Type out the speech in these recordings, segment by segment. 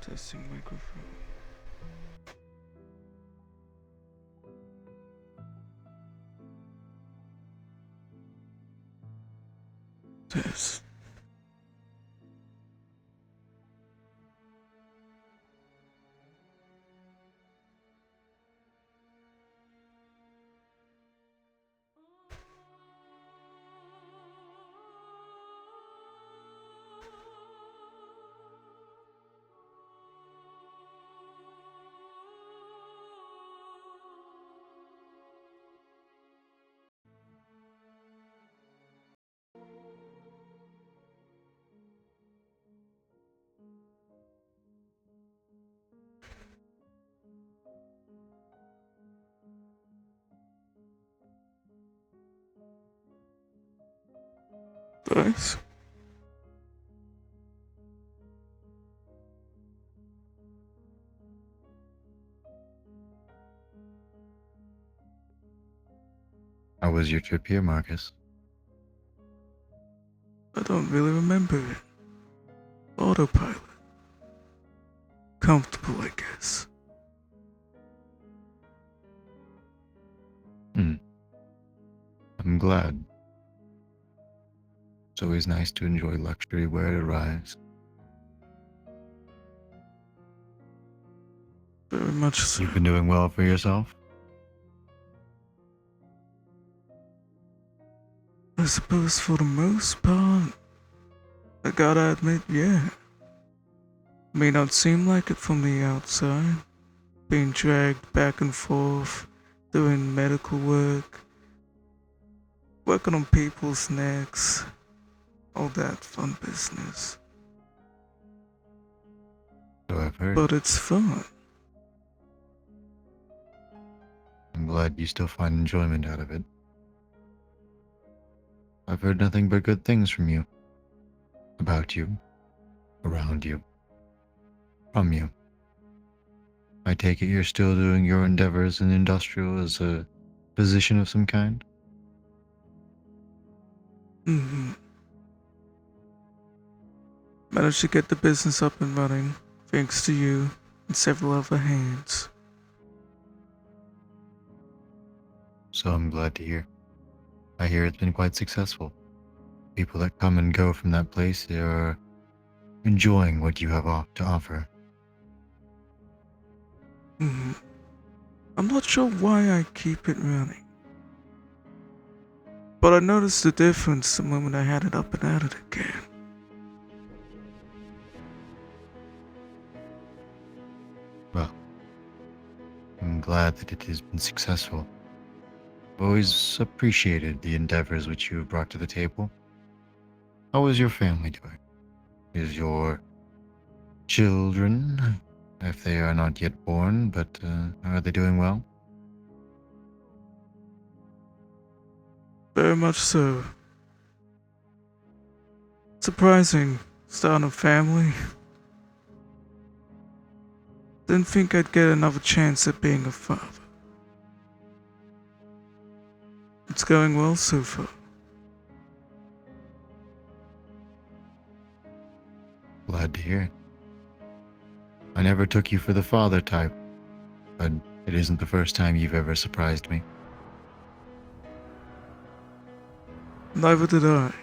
Testing microphone. Test. Nice. How was your trip here, Marcus? I don't really remember it. Autopilot. Comfortable, I guess. I'm glad. It's always nice to enjoy luxury where it arrives. Very much so. You've been doing well for yourself? I suppose for the most part, I gotta admit, yeah. May not seem like it from the outside. Being dragged back and forth, doing medical work, working on people's necks, all that fun business. So I've heard. But it's fun. I'm glad you still find enjoyment out of it. I've heard nothing but good things from you. About you. Around you. From you. I take it you're still doing your endeavors in industrial as a physician of some kind? Managed to get the business up and running, thanks to you and several other hands. So I'm glad to hear. I hear it's been quite successful. People that come and go from that place are enjoying what you have to offer. I'm not sure why I keep it running. But I noticed the difference the moment I had it up and at it again. Well, I'm glad that it has been successful. I've always appreciated the endeavors which you have brought to the table. How is your family doing? Is your children, if they are not yet born, but are they doing well? Very much so. Surprising, starting a family. Didn't think I'd get another chance at being a father. It's going well so far. Glad to hear it. I never took you for the father type, but it isn't the first time you've ever surprised me. Neither did I.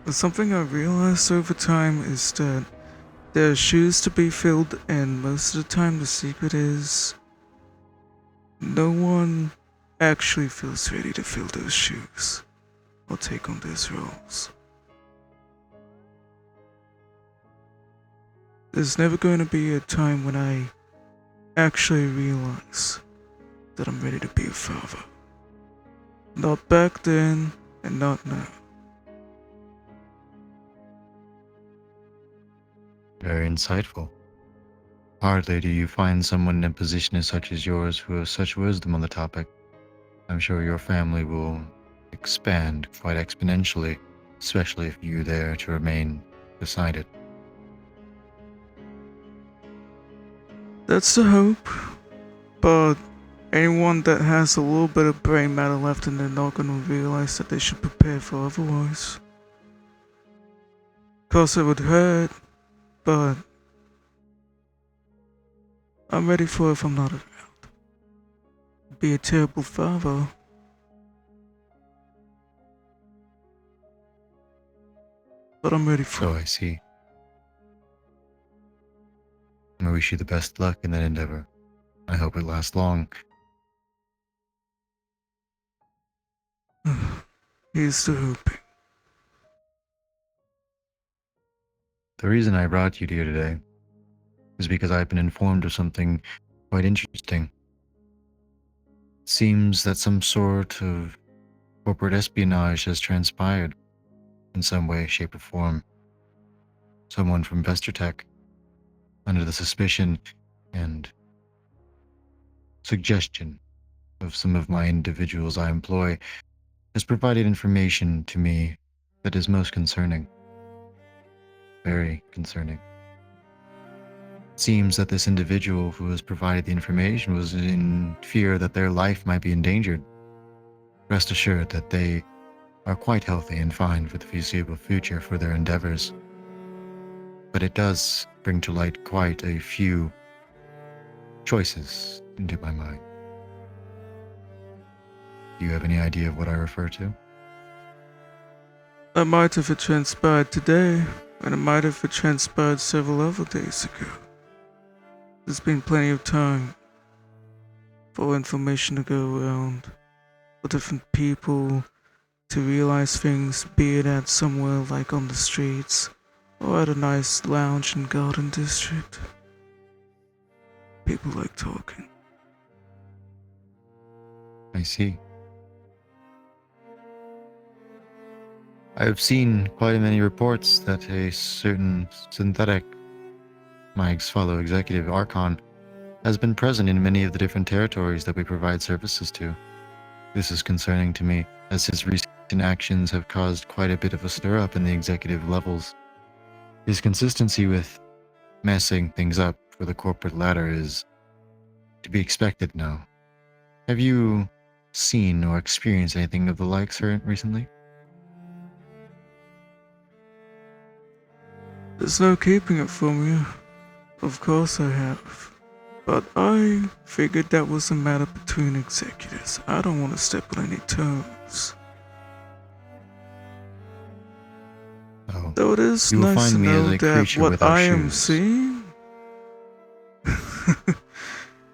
But something I realized over time is that there are shoes to be filled, and most of the time the secret is no one actually feels ready to fill those shoes or take on those roles. There's never going to be a time when I actually realize that I'm ready to be a father. Not back then, and not now. Very insightful. Hardly do you find someone in a position as such as yours who has such wisdom on the topic. I'm sure your family will expand quite exponentially, especially if you're there to remain beside it. That's the hope, but anyone that has a little bit of brain matter left in, they're not gonna realize that they should prepare for otherwise. Of course it would hurt, but I'm ready for if I'm not around. Be a terrible father. But I'm ready for So it. I see. I wish you the best luck in that endeavor. I hope it lasts long. Here's to hoping. The reason I brought you here today is because I've been informed of something quite interesting. It seems that some sort of corporate espionage has transpired in some way, shape, or form. Someone from VestorTech, under the suspicion and suggestion of some of my individuals I employ, has provided information to me that is most concerning. Very concerning. It seems that this individual who has provided the information was in fear that their life might be endangered. Rest assured that they are quite healthy and fine for the foreseeable future for their endeavors. But it does bring to light quite a few choices into my mind. Do you have any idea of what I refer to? That might have transpired today, and it might have transpired several other days ago. There's been plenty of time for information to go around, for different people to realize things, be it at somewhere like on the streets, or at a nice lounge and garden district. People like talking. I see. I have seen quite many reports that a certain synthetic, my fellow executive Archon, has been present in many of the different territories that we provide services to. This is concerning to me, as his recent actions have caused quite a bit of a stir-up in the executive levels. His consistency with messing things up for the corporate ladder is to be expected now. Have you seen or experienced anything of the like, sir, recently? There's no keeping it from you. Of course I have. But I figured that was a matter between executives. I don't want to step on any toes. Oh, Though it is you will nice to find me as know a that creature what without I am shoes. seeing.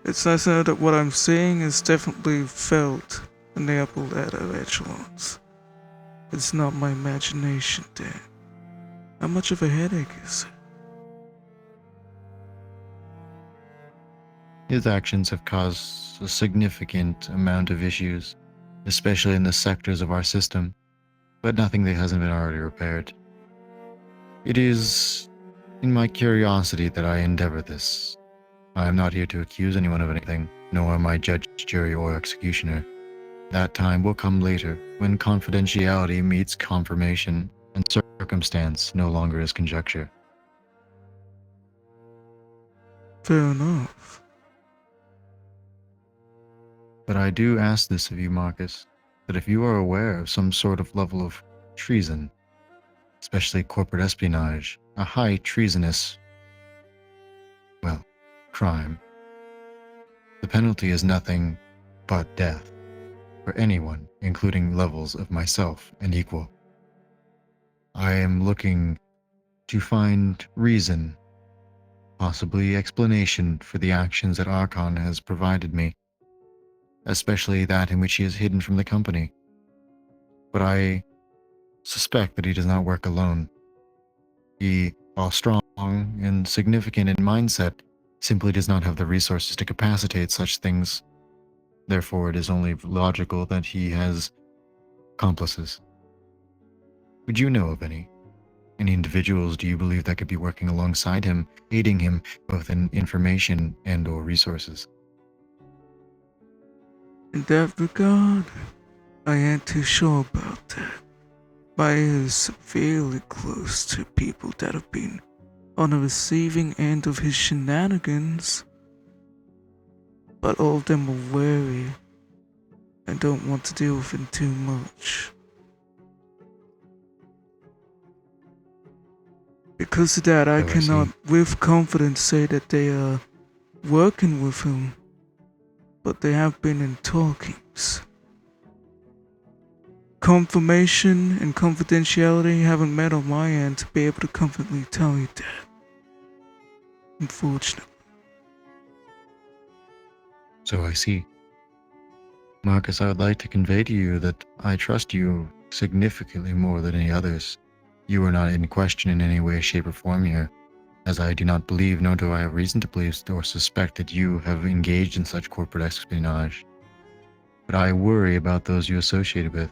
It's nice to know that what I'm seeing is definitely felt in the upper ladder echelons. It's not my imagination, Dan. How much of a headache is it? His actions have caused a significant amount of issues, especially in the sectors of our system, but nothing that hasn't been already repaired. It is in my curiosity that I endeavor this. I am not here to accuse anyone of anything, nor am I judge, jury, or executioner. That time will come later, when confidentiality meets confirmation, and circumstance no longer is conjecture. Fair enough. But I do ask this of you, Marcus, that if you are aware of some sort of level of treason, especially corporate espionage, a high treasonous, well, crime, the penalty is nothing but death for anyone, including levels of myself and equal. I am looking to find reason, possibly explanation for the actions that Archon has provided me, especially that in which he is hidden from the company. But I suspect that he does not work alone. He, while strong and significant in mindset, simply does not have the resources to capacitate such things. Therefore, it is only logical that he has accomplices. Would you know of any? Any individuals do you believe that could be working alongside him, aiding him both in information and or resources? In that regard, I ain't too sure about that. My ear is severely close to people that have been on the receiving end of his shenanigans, but all of them are wary and don't want to deal with him too much. Because of that, I Oh, I see. cannot with confidence say that they are working with him, but they have been in talkings. Confirmation and confidentiality haven't met on my end to be able to confidently tell you that. Unfortunately. So I see. Marcus, I would like to convey to you that I trust you significantly more than any others. You are not in question in any way, shape, or form here, as I do not believe, nor do I have reason to believe or suspect that you have engaged in such corporate espionage. But I worry about those you associated with,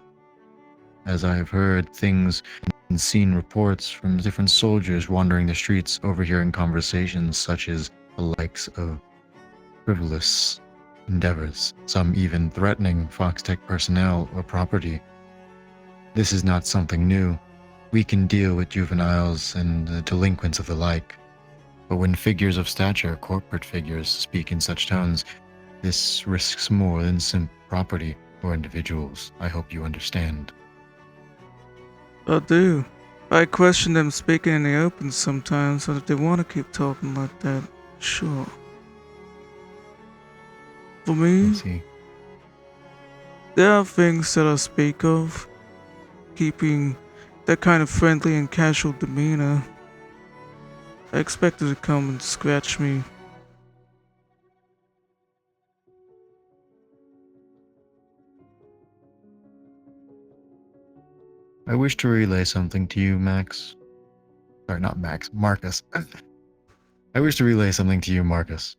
as I have heard things and seen reports from different soldiers wandering the streets, overhearing conversations such as the likes of frivolous endeavors, some even threatening Foxtech personnel or property. This is not something new. We can deal with juveniles and the delinquents of the like. But when figures of stature, corporate figures, speak in such tones, this risks more than simple property or individuals. I hope you understand. I do. I question them speaking in the open sometimes, so if they want to keep talking like that, sure. For I me, see. there are things that I speak of, keeping that kind of friendly and casual demeanor. I expected to come and scratch me. I wish to relay something to you, Max. Sorry, not Max, Marcus. I wish to relay something to you, Marcus.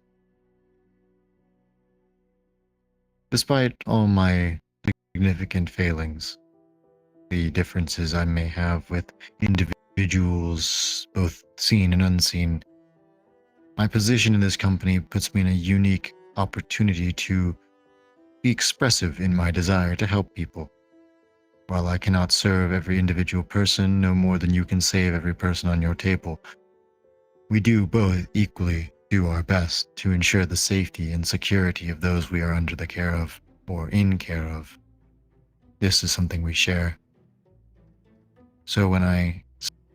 Despite all my significant failings, the differences I may have with individuals, both seen and unseen, my position in this company puts me in a unique opportunity to be expressive in my desire to help people. While I cannot serve every individual person no more than you can save every person on your table, we do both equally do our best to ensure the safety and security of those we are under the care of or in care of. This is something we share. So when I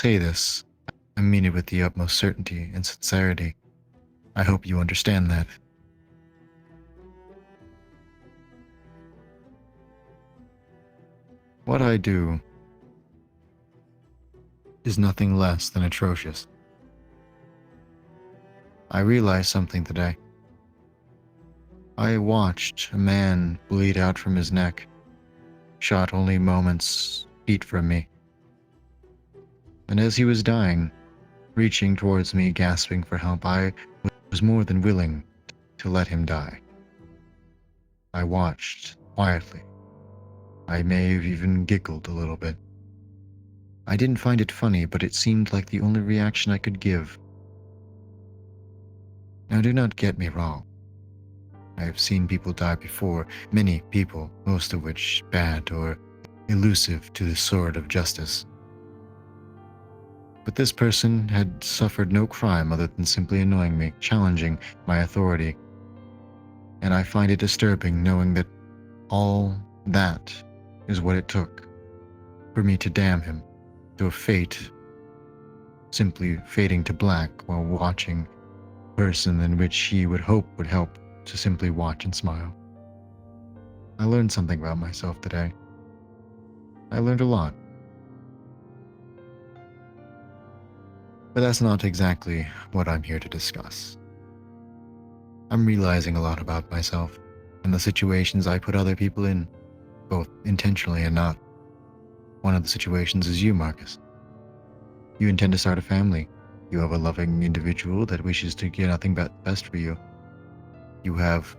say this, I mean it with the utmost certainty and sincerity. I hope you understand that. What I do is nothing less than atrocious. I realized something today. I watched a man bleed out from his neck, shot only moments feet from me. And as he was dying, reaching towards me, gasping for help, I was more than willing to let him die. I watched quietly. I may have even giggled a little bit. I didn't find it funny, but it seemed like the only reaction I could give. Now, do not get me wrong. I have seen people die before, many people, most of which bad or elusive to the sword of justice. But this person had suffered no crime other than simply annoying me, challenging my authority. And I find it disturbing knowing that all that is what it took for me to damn him to a fate simply fading to black while watching a person in which he would hope would help to simply watch and smile. I learned something about myself today. I learned a lot. But that's not exactly what I'm here to discuss. I'm realizing a lot about myself and the situations I put other people in, both intentionally and not. One of the situations is you, Marcus. You intend to start a family. You have a loving individual that wishes to get nothing but best for you. You have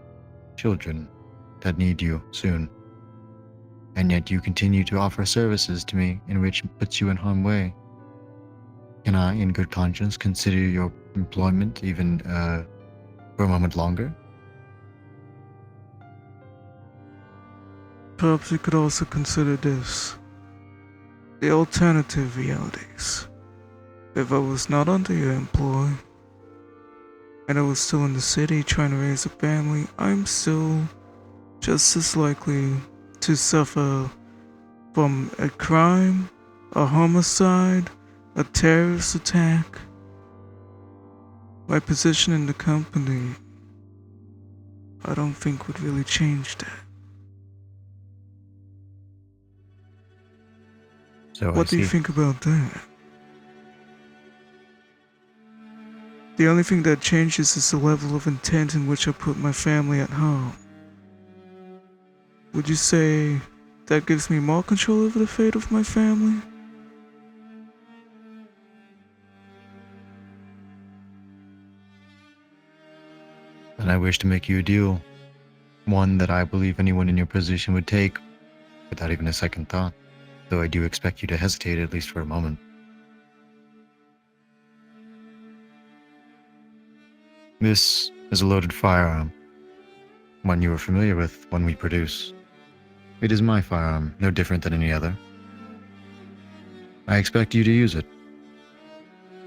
children that need you soon. And yet you continue to offer services to me in which puts you in harm's way. Can I, in good conscience, consider your employment even for a moment longer? Perhaps you could also consider this. The alternative realities. If I was not under your employ, and I was still in the city trying to raise a family, I'm still just as likely to suffer from a crime, a homicide, a terrorist attack. My position in the company I don't think would really change that. So I What do you see. think about that? The only thing that changes is the level of intent in which I put my family at home. Would you say that gives me more control over the fate of my family? And I wish to make you a deal, one that I believe anyone in your position would take without even a second thought, though I do expect you to hesitate at least for a moment. This is a loaded firearm, one you are familiar with, one we produce. It is my firearm, no different than any other. I expect you to use it.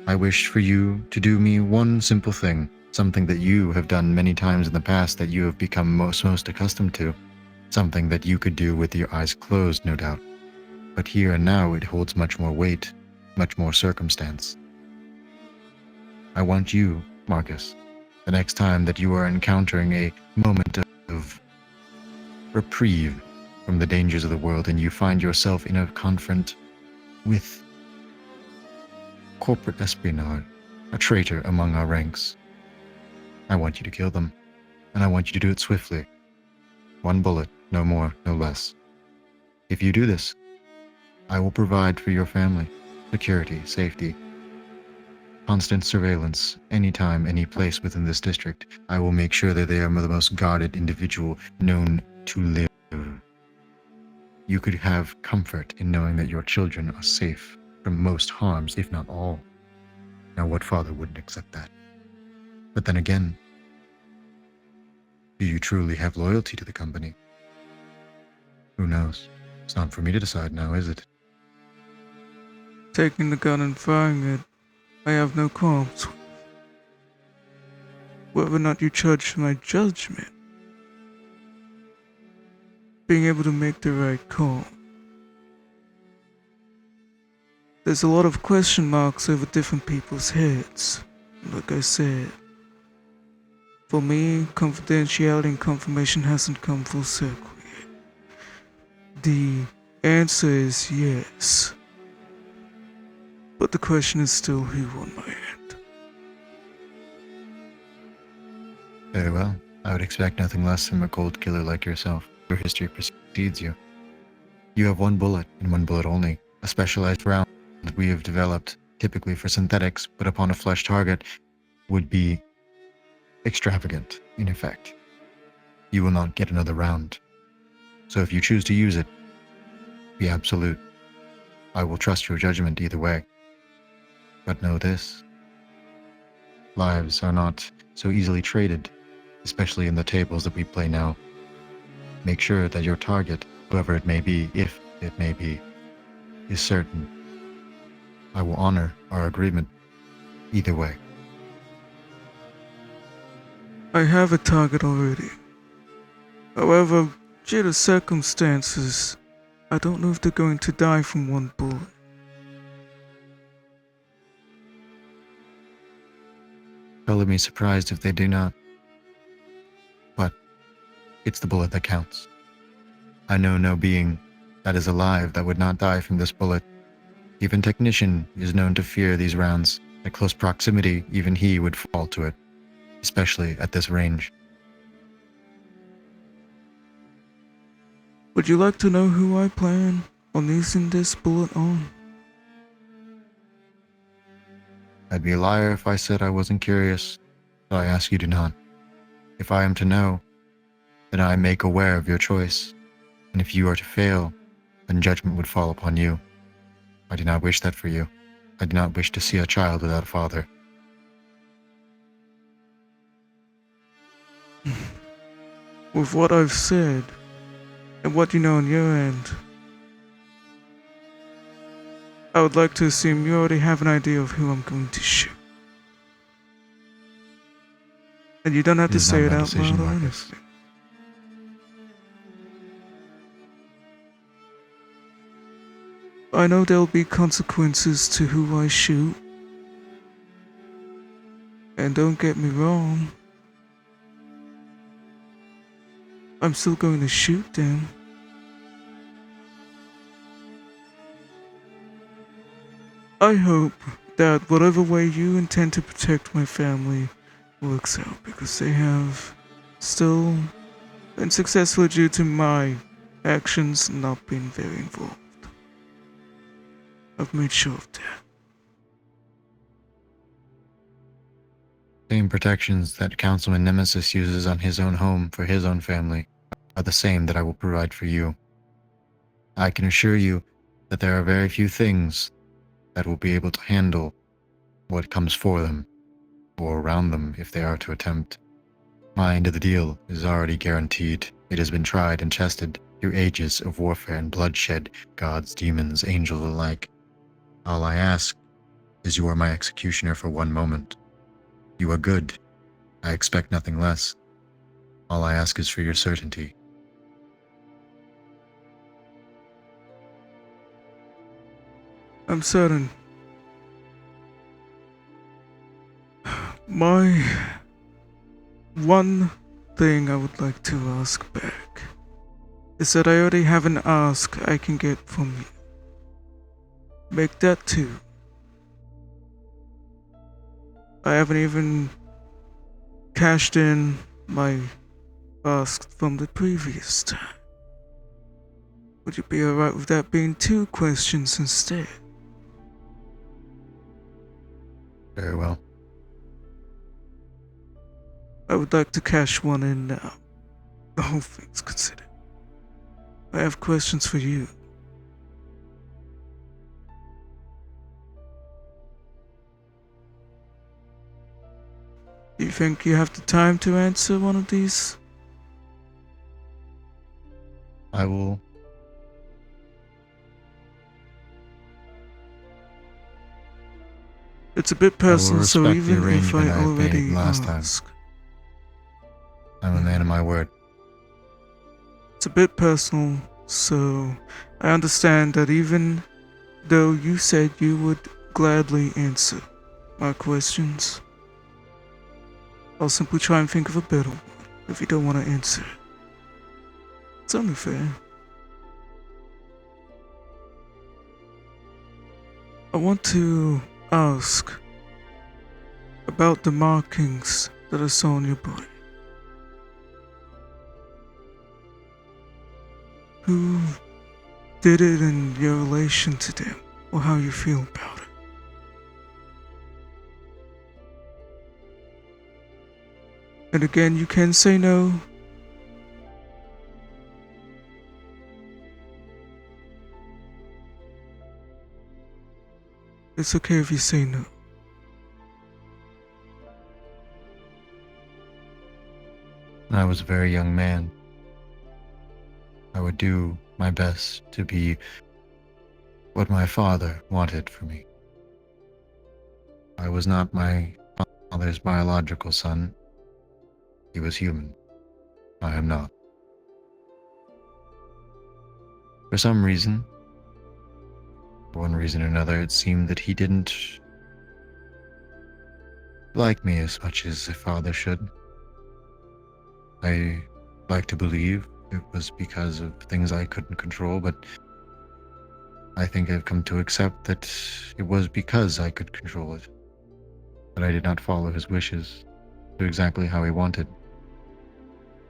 I wish for you to do me one simple thing, something that you have done many times in the past that you have become most accustomed to, something that you could do with your eyes closed, no doubt. But here and now it holds much more weight, much more circumstance. I want you, Markus, the next time that you are encountering a moment of reprieve from the dangers of the world and you find yourself in a confront with corporate espionage, a traitor among our ranks, I want you to kill them, and I want you to do it swiftly. One bullet, no more, no less. If you do this, I will provide for your family security, safety, constant surveillance, anytime, any place within this district. I will make sure that they are the most guarded individual known to live. You could have comfort in knowing that your children are safe from most harms, if not all. Now, what father wouldn't accept that? But then again, do you truly have loyalty to the company? Who knows? It's not for me to decide now, is it? Taking the gun and firing it, I have no qualms with. Whether or not you judge my judgment, being able to make the right call. There's a lot of question marks over different people's heads. Like I said, for me, confidentiality and confirmation hasn't come full circle yet. The answer is yes. But the question is still who on my end. Very well. I would expect nothing less from a cold killer like yourself. Your history precedes you. You have one bullet, and one bullet only, a specialized round that we have developed, typically for synthetics, but upon a flesh target, would be extravagant, in effect. You will not get another round. So if you choose to use it, be absolute. I will trust your judgment either way. But know this. Lives are not so easily traded, especially in the tables that we play now. Make sure that your target, whoever it may be, if it may be, is certain. I will honor our agreement either way. I have a target already. However, due to circumstances, I don't know if they're going to die from one bullet. Color me surprised if they do not. But it's the bullet that counts. I know no being that is alive that would not die from this bullet. Even Technician is known to fear these rounds. At close proximity, even he would fall to it, especially at this range. Would you like to know who I plan on using this bullet on? I'd be a liar if I said I wasn't curious, so I ask you to not. If I am to know, then I make aware of your choice, and if you are to fail, then judgment would fall upon you. I do not wish that for you. I do not wish to see a child without a father. With what I've said, and what you know on your end, I would like to assume you already have an idea of who I'm going to shoot. And you don't have to say it out loud or anything. I know there'll be consequences to who I shoot. And don't get me wrong, I'm still going to shoot them. I hope that whatever way you intend to protect my family works out, because they have still been successful due to my actions not being very involved. I've made sure of that. Same protections that Councilman Nemesis uses on his own home for his own family are the same that I will provide for you. I can assure you that there are very few things that will be able to handle what comes for them, or around them if they are to attempt. My end of the deal is already guaranteed. It has been tried and tested through ages of warfare and bloodshed, gods, demons, angels alike. All I ask is you are my executioner for one moment. You are good. I expect nothing less. All I ask is for your certainty. I'm certain. My one thing I would like to ask back is that I already have an ask I can get from you. Make that two. I haven't even cashed in my ask from the previous time. Would you be alright with that being 2 questions instead? Very well. I would like to cash one in now. All things considered. I have questions for you. Do you think you have the time to answer one of these? I will. It's a bit personal, so respect the even if I arrangement I made already last time. ask, I'm a man of my word. it's a bit personal, so I understand that even though you said you would gladly answer my questions, I'll simply try and think of a better one if you don't want to answer it. It's only fair. I want to ask about the markings that I saw on your body. Who did it in your relation to them, or how you feel about it? And again, you can say no. It's okay if you say no. When I was a very young man, I would do my best to be what my father wanted for me. I was not my father's biological son. He was human. I am not. For some reason, for one reason or another, it seemed that he didn't like me as much as a father should. I like to believe it was because of things I couldn't control, but I think I've come to accept that it was because I could control it, that I did not follow his wishes to exactly how he wanted.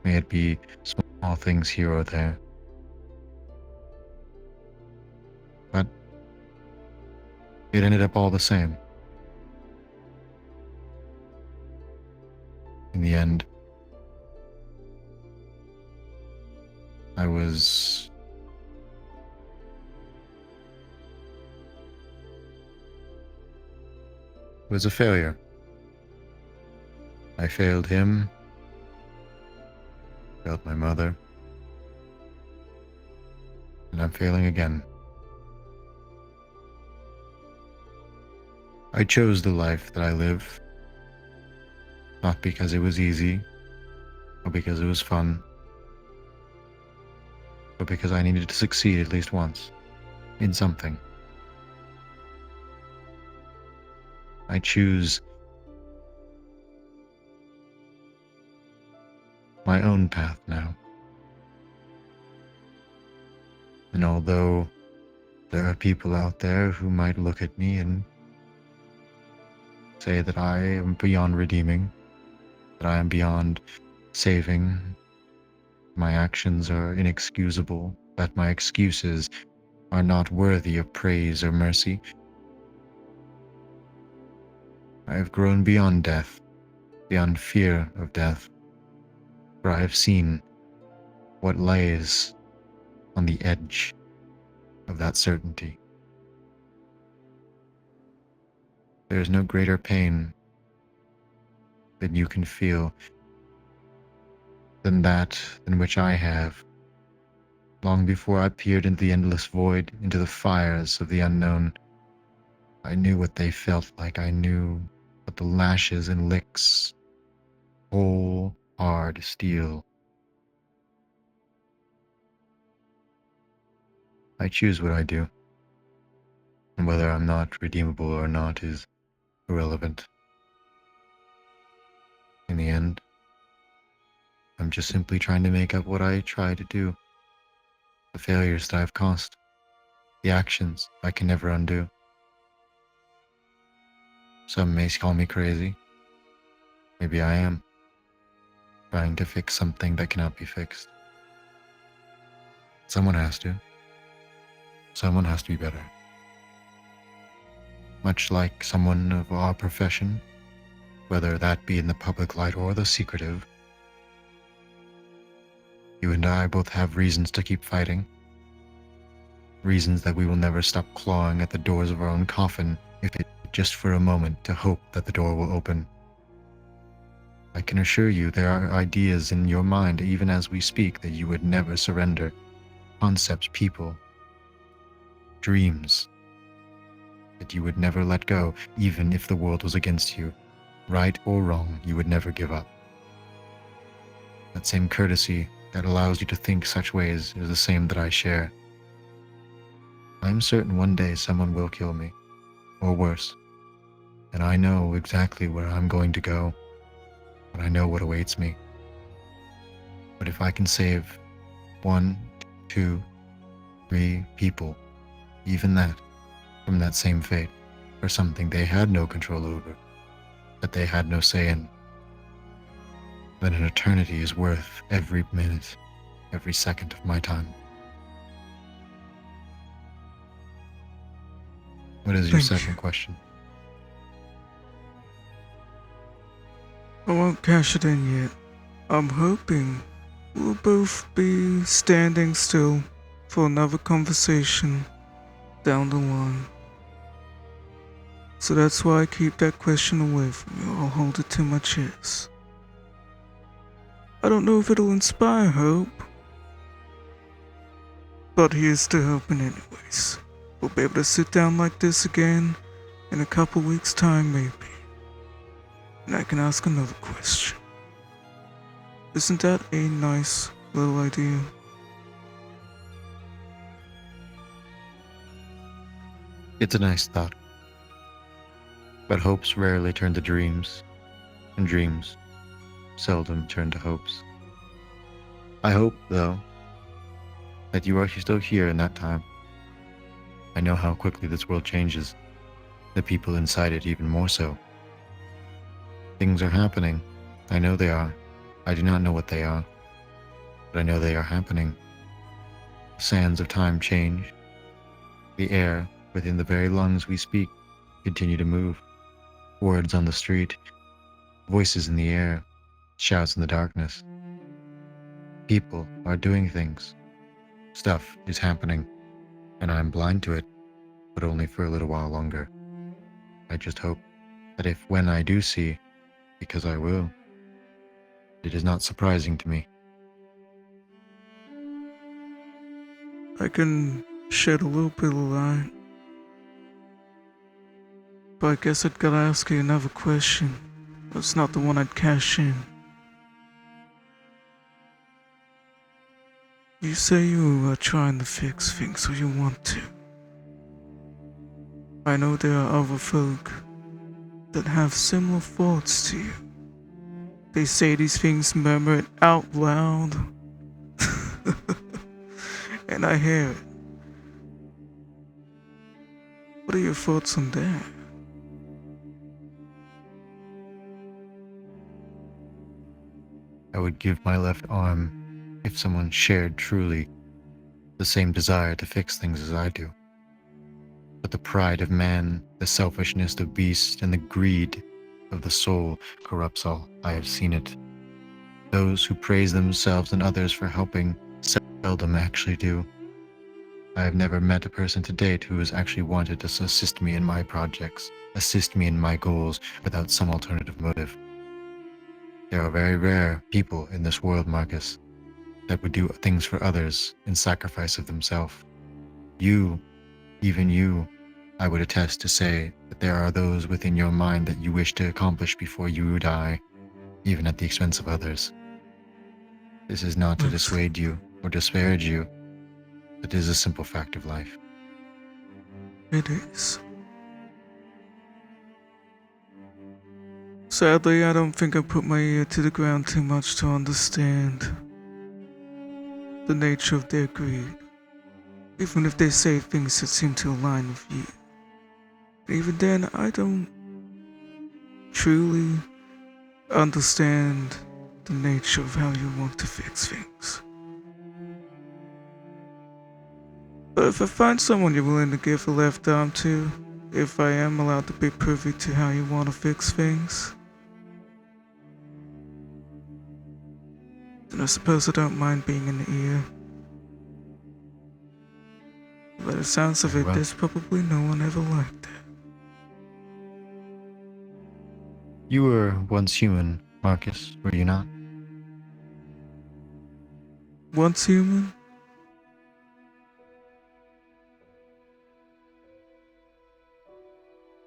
May it be small things here or there. But it ended up all the same. In the end, I was a failure. I failed him, failed my mother, and I'm failing again. I chose the life that I live, not because it was easy, or because it was fun, but because I needed to succeed at least once, in something. I choose my own path now. And although there are people out there who might look at me and say that I am beyond redeeming, that I am beyond saving, my actions are inexcusable, that my excuses are not worthy of praise or mercy, I have grown beyond death, beyond fear of death, for I have seen what lies on the edge of that certainty. There is no greater pain that you can feel than that in which I have. Long before I peered into the endless void, into the fires of the unknown, I knew what they felt like. I knew what the lashes and licks, whole, hard steel. I choose what I do, and whether I'm not redeemable or not is irrelevant. In the end, I'm just simply trying to make up what I try to do, the failures that I've caused, the actions I can never undo. Some may call me crazy. Maybe I am, trying to fix something that cannot be fixed. Someone has to. Someone has to be better. Much like someone of our profession, whether that be in the public light or the secretive, you and I both have reasons to keep fighting. Reasons that we will never stop clawing at the doors of our own coffin, if it just for a moment to hope that the door will open. I can assure you there are ideas in your mind, even as we speak, that you would never surrender. Concepts, people, dreams that you would never let go, even if the world was against you. Right or wrong, you would never give up. That same courtesy that allows you to think such ways is the same that I share. I'm certain one day someone will kill me, or worse, and I know exactly where I'm going to go, and I know what awaits me. But if I can save 1, 2, 3 people, even that, from that same fate, or something they had no control over, that they had no say in, then an eternity is worth every minute, every second of my time. What is your second question? I won't cash it in yet. I'm hoping we'll both be standing still for another conversation down the line. So that's why I keep that question away from you. I'll hold it to my chest. I don't know if it'll inspire hope, but here's to hoping anyways. We'll be able to sit down like this again in a couple weeks' time maybe. And I can ask another question. Isn't that a nice little idea? It's a nice thought. But hopes rarely turn to dreams, and dreams seldom turn to hopes. I hope, though, that you are still here in that time. I know how quickly this world changes, the people inside it even more so. Things are happening. I know they are. I do not know what they are, but I know they are happening. The sands of time change. The air within the very lungs we speak continue to move. Words on the street, voices in the air, shouts in the darkness. People are doing things. Stuff is happening, and I'm blind to it, but only for a little while longer. I just hope that if when I do see, because I will, it is not surprising to me. I can shed a little bit of light. But I guess I'd gotta ask you another question. That's not the one I'd cash in. You say you are trying to fix things, or you want to. I know there are other folk that have similar thoughts to you. They say these things murmured out loud. And I hear it. What are your thoughts on that? I would give my left arm if someone shared truly the same desire to fix things as I do. But the pride of man, the selfishness of beast, and the greed of the soul corrupts all. I have seen it. Those who praise themselves and others for helping seldom actually do. I have never met a person to date who has actually wanted to assist me in my projects, assist me in my goals without some alternative motive. There are very rare people in this world, Marcus, that would do things for others in sacrifice of themselves. You, even you, I would attest to say that there are those within your mind that you wish to accomplish before you die, even at the expense of others. This is not to dissuade you or disparage you, but it is a simple fact of life. It is. Sadly, I don't think I put my ear to the ground too much to understand the nature of their greed, even if they say things that seem to align with you. Even then, I don't truly understand the nature of how you want to fix things. But if I find someone you're willing to give a left arm to, if I am allowed to be privy to how you want to fix things, then I suppose I don't mind being in the ear. By the sounds of it, Well, there's probably no one ever like that. you were once human, Marcus, were you not? Once human?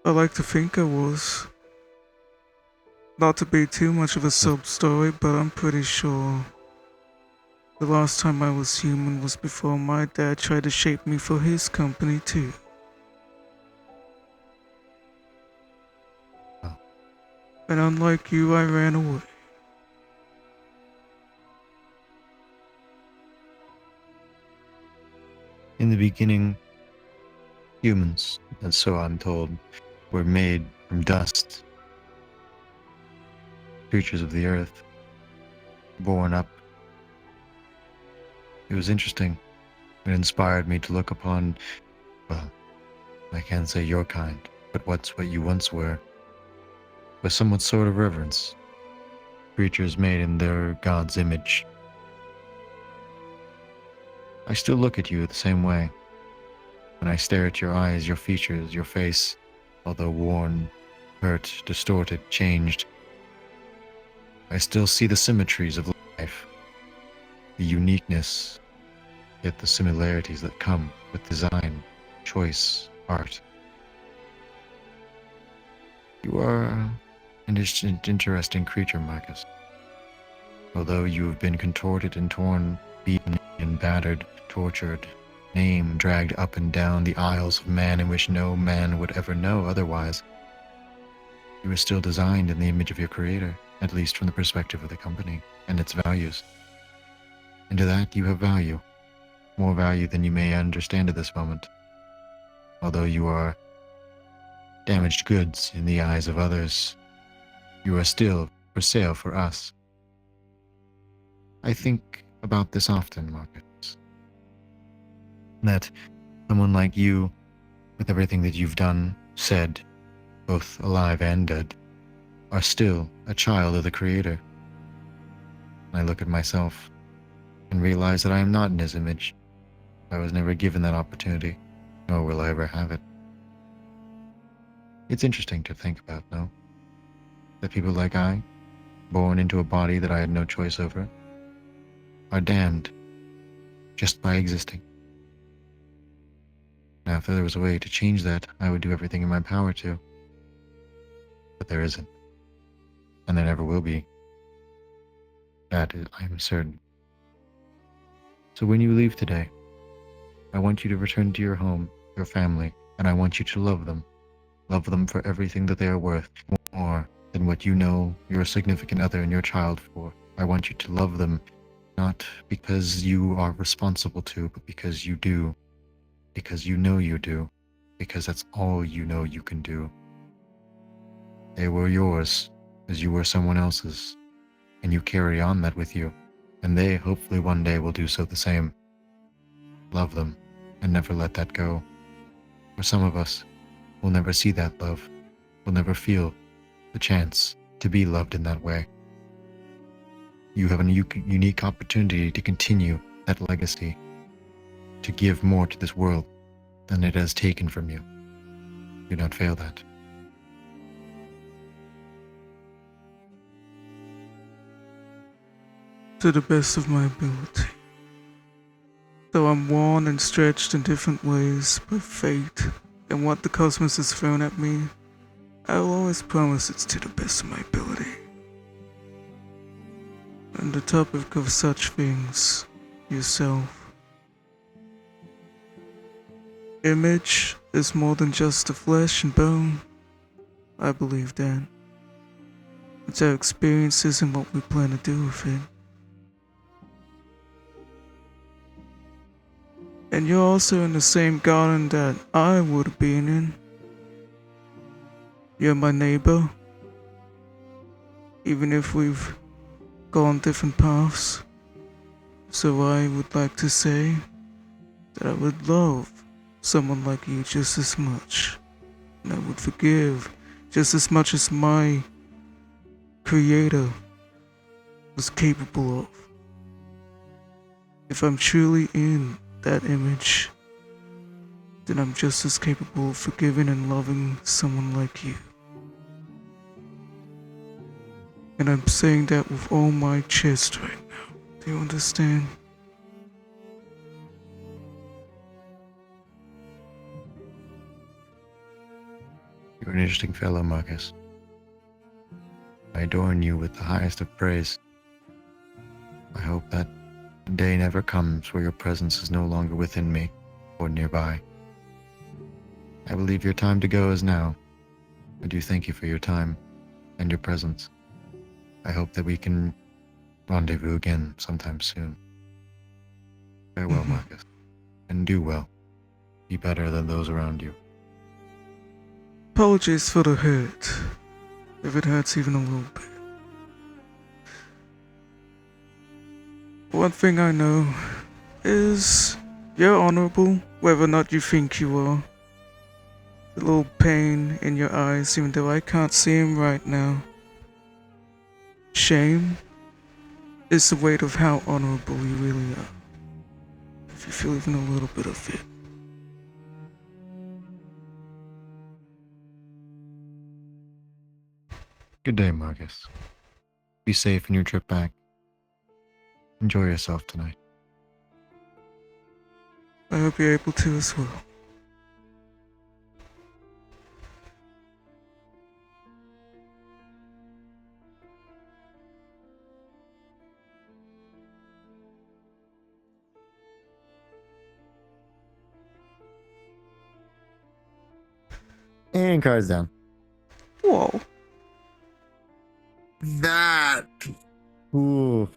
I like to think I was. Not to be too much of a sub story, but I'm pretty sure the last time I was human was before my dad tried to shape me for his company too. Oh. And unlike you, I ran away. In the beginning, humans, and so I'm told, were made from dust. Creatures of the earth, born up. It was interesting. It inspired me to look upon, well, I can't say your kind, but what you once were, with somewhat sort of reverence. Creatures made in their God's image. I still look at you the same way. When I stare at your eyes, your features, your face, although worn, hurt, distorted, changed, I still see the symmetries of life, the uniqueness, yet the similarities that come with design, choice, art. You are an interesting creature, Marcus. Although you have been contorted and torn, beaten and battered, tortured, name dragged up and down the aisles of man in which no man would ever know otherwise, you are still designed in the image of your creator, at least from the perspective of the company and its values. And to that you have value, more value than you may understand at this moment. Although you are damaged goods in the eyes of others, you are still for sale for us. I think about this often, Marcus. That someone like you, with everything that you've done, said, both alive and dead, are still a child of the Creator. I look at myself and realize that I am not in His image. I was never given that opportunity, nor will I ever have it. It's interesting to think about, no? That people like I, born into a body that I had no choice over, are damned just by existing. Now, if there was a way to change that, I would do everything in my power to. But there isn't. And there never will be. That is, I am certain. So when you leave today, I want you to return to your home, your family, and I want you to love them. Love them for everything that they are worth, more than what you know your significant other and your child for. I want you to love them, not because you are responsible to, but because you do. Because you know you do. because that's all you know you can do. They were yours as you were someone else's, and you carry on that with you, and they hopefully one day will do so the same. Love them and never let that go. For some of us, we'll never see that love. We'll never feel the chance to be loved in that way. You have a unique opportunity to continue that legacy, to give more to this world than it has taken from you. Do not fail that. To the best of my ability. Though I'm worn and stretched in different ways by fate and what the cosmos has thrown at me, I will always promise it's to the best of my ability. On the topic of such things, yourself. Image is more than just the flesh and bone. I believe that. It's our experiences and what we plan to do with it. And you're also in the same garden that I would have been in. You're my neighbor. Even if we've gone different paths. So I would like to say that I would love someone like you just as much. And I would forgive just as much as my creator was capable of. If I'm truly in that image, then I'm just as capable of forgiving and loving someone like you. And I'm saying that with all my chest right now. Do you understand? You're an interesting fellow, Markus. I adorn you with the highest of praise. I hope that the day never comes where your presence is no longer within me or nearby. I believe your time to go is now. I do thank you for your time and your presence. I hope that we can rendezvous again sometime soon. Farewell, Markus, and do well. Be better than those around you. Apologies for the hurt, if it hurts even a little bit. One thing I know is you're honorable, whether or not you think you are. The little pain in your eyes, even though I can't see him right now. Shame is the weight of how honorable you really are. If you feel even a little bit of it. Good day, Markus. Be safe in your trip back. Enjoy yourself tonight. I hope you're able to as well. And cards down. Whoa. That. Ooh.